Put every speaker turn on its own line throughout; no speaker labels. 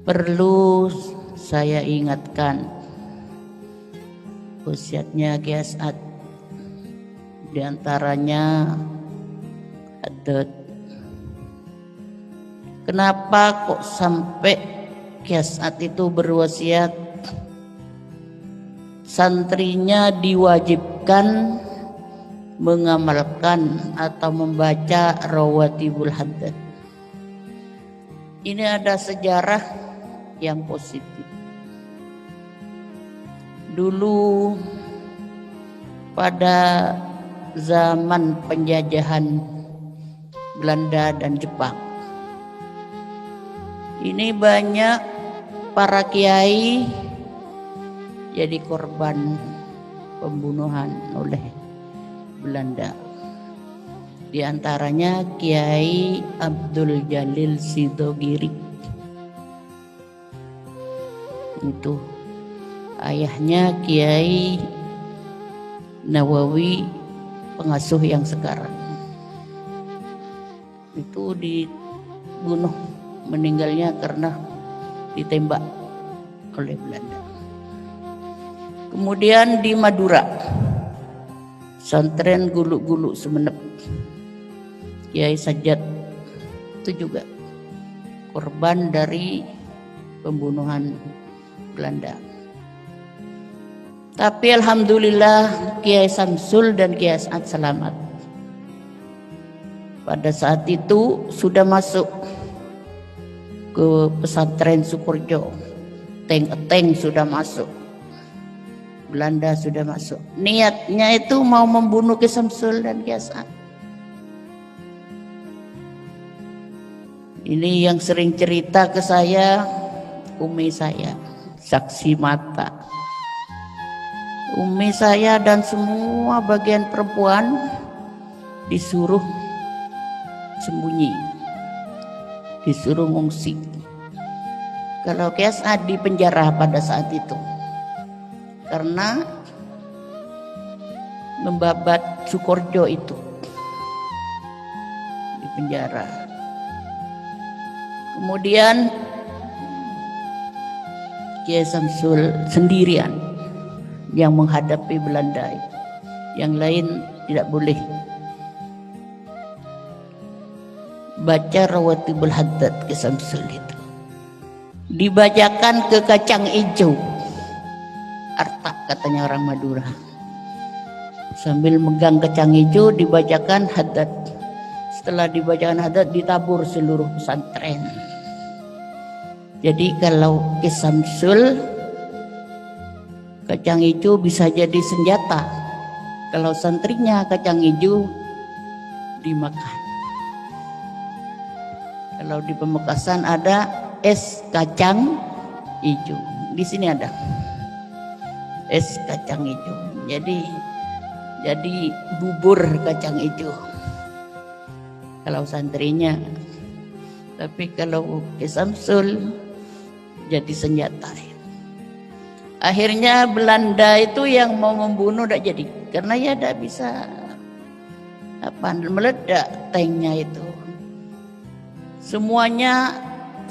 Perlu saya ingatkan wasiatnya Kiai As'ad, diantaranya adat. Kenapa kok sampai Kiai As'ad itu berwasiat santrinya diwajibkan mengamalkan atau membaca rawatibul haddad? Ini ada sejarah yang positif. Dulu pada zaman penjajahan Belanda dan Jepang, ini banyak para kiai jadi korban pembunuhan oleh Belanda. Di antaranya Kiai Abdul Jalil Sidogiri. Itu ayahnya Kiai Nawawi, pengasuh yang sekarang. Itu dibunuh, meninggalnya karena ditembak oleh Belanda. Kemudian di Madura, pesantren Guluk-Guluk Sumenep, Kiai Sajat itu juga korban dari pembunuhan Belanda. Tapi alhamdulillah Kiai Samsul dan Kiai As'ad selamat. Pada saat itu sudah masuk ke pesantren Sukorjo, tank sudah masuk, Belanda sudah masuk. Niatnya itu mau membunuh Kiai Samsul dan Kiai As'ad. Ini yang sering cerita ke saya umi saya, saksi mata. Umi saya dan semua bagian perempuan disuruh sembunyi, disuruh ngungsi. Kalau Kiai As'ad di penjara pada saat itu karena membabat Sukorjo itu, di penjara. Kemudian Kiai Samsul sendirian yang menghadapi Belanda, yang lain tidak boleh baca rawatibul haddad. Kiai Samsul itu dibacakan ke kacang hijau, artak katanya orang Madura, sambil megang kacang hijau dibacakan haddad. Setelah dibacakan haddad ditabur seluruh pesantren. Jadi kalau Kiai Samsul, kacang hijau bisa jadi senjata. Kalau santrinya kacang hijau dimakan. Kalau di Pamekasan ada es kacang hijau, di sini ada es kacang hijau. Jadi bubur kacang hijau kalau santrinya. Tapi kalau Kiai Samsul jadi senjata. Akhirnya Belanda itu yang mau membunuh tidak jadi, karena ya tidak bisa meledak tanknya itu. Semuanya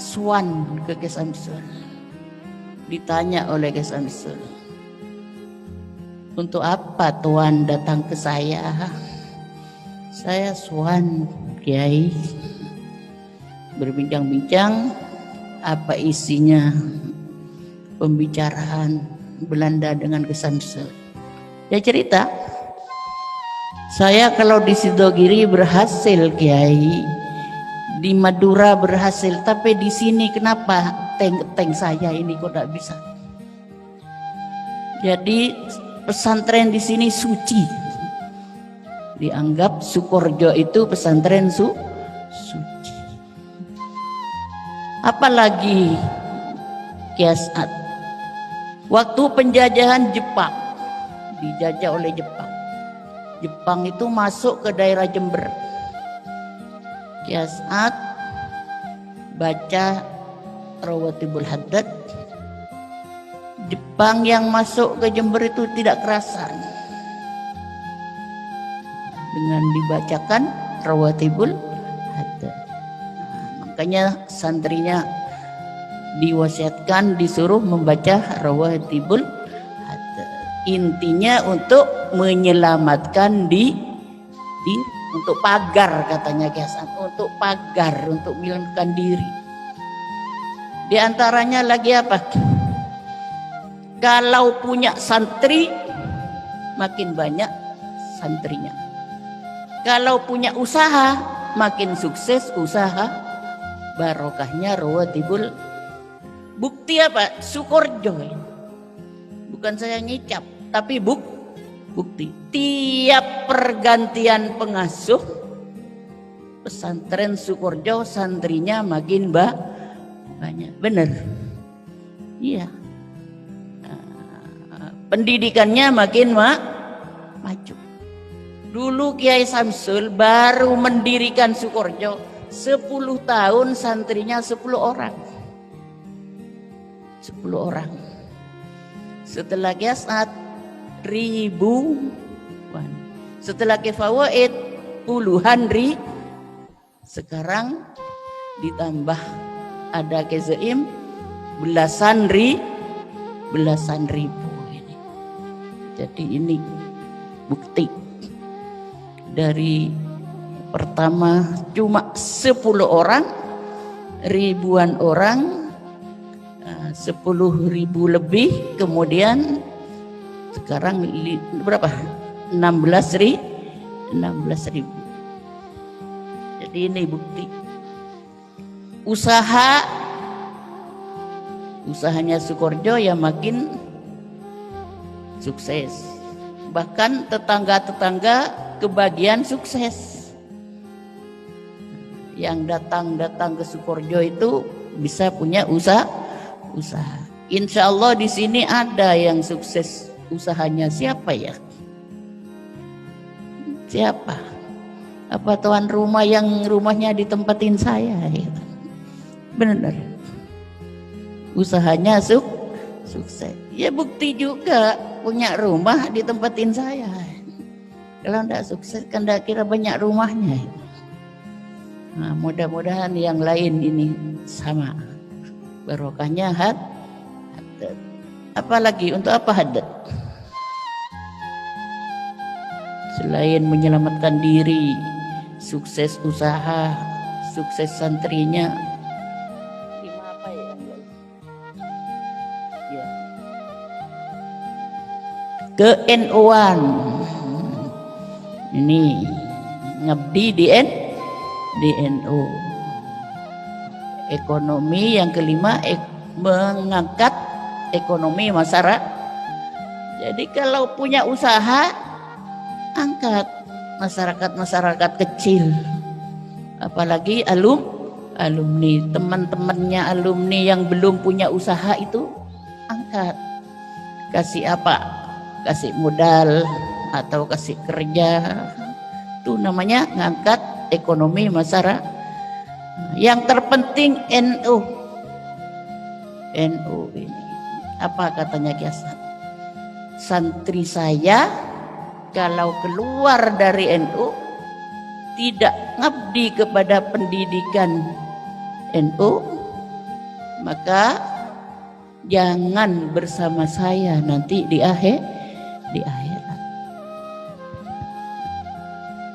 swan ke Kiai Samsul. Ditanya oleh Kiai Samsul, untuk apa Tuan datang ke saya? Saya swan Kiai. Berbincang-bincang, apa isinya pembicaraan Belanda dengan Kiai Samsul. Dia cerita, saya kalau di Sidogiri berhasil Kiai, di Madura berhasil, tapi di sini kenapa tank saya ini kok tidak bisa? Jadi pesantren di sini suci, dianggap Sukorjo itu pesantren suci. Apalagi Kiai As'ad waktu penjajahan Jepang, dijajah oleh Jepang. Jepang itu masuk ke daerah Jember. Kiai As'ad baca rawatibul haddad. Jepang yang masuk ke Jember itu tidak kerasan dengan dibacakan rawatibul haddad. Makanya santrinya diwasiatkan disuruh membaca rawatibul hadat. Intinya untuk menyelamatkan diri, untuk pagar katanya Kiasan, untuk pagar, untuk menyelamatkan diri. Di antaranya lagi apa? Kalau punya santri makin banyak santrinya. Kalau punya usaha makin sukses usaha, barokahnya rawatibul. Bukti apa? Sukorjo. Bukan saya ngicap, tapi bukti. Tiap pergantian pengasuh pesantren Sukorjo santrinya makin banyak. Benar? Iya. Pendidikannya makin maju. Dulu Kiai Samsul baru mendirikan Sukorjo 10 tahun santrinya 10 orang. 10 orang. Setelah Kiasat ribuan. Setelah Kefawaid puluhan sekarang ditambah ada Kezaim belasan ribu ini. Jadi ini bukti dari pertama cuma 10 orang, ribuan orang, 10.000 lebih, kemudian sekarang berapa? 16.000. Jadi ini bukti. Usahanya Sukorjo ya makin sukses. Bahkan tetangga-tetangga kebagian sukses. Yang datang ke Sukorjo itu bisa punya usaha. Insya Allah di sini ada yang sukses usahanya. Siapa ya? Siapa? Apa tuan rumah yang rumahnya ditempatin saya? Benar. Usahanya sukses. Ya bukti juga punya rumah ditempatin saya. Kalau enggak sukses kan enggak kira banyak rumahnya. Nah, mudah-mudahan yang lain ini sama. Barokahnya hadat. Apalagi untuk apa hadat? Selain menyelamatkan diri, sukses usaha, sukses santrinya. Apa ya? Ya. Ke-NU-an. Ini ngabdi di NU. Ekonomi yang kelima, mengangkat ekonomi masyarakat. Jadi kalau punya usaha, angkat masyarakat kecil, apalagi alumni, teman-temannya alumni yang belum punya usaha itu angkat, kasih apa? Kasih modal atau kasih kerja, itu namanya ngangkat ekonomi masyarakat. Yang terpenting NU ini apa katanya Kiasan? Santri saya kalau keluar dari NU tidak ngabdi kepada pendidikan NU, maka jangan bersama saya nanti di akhir.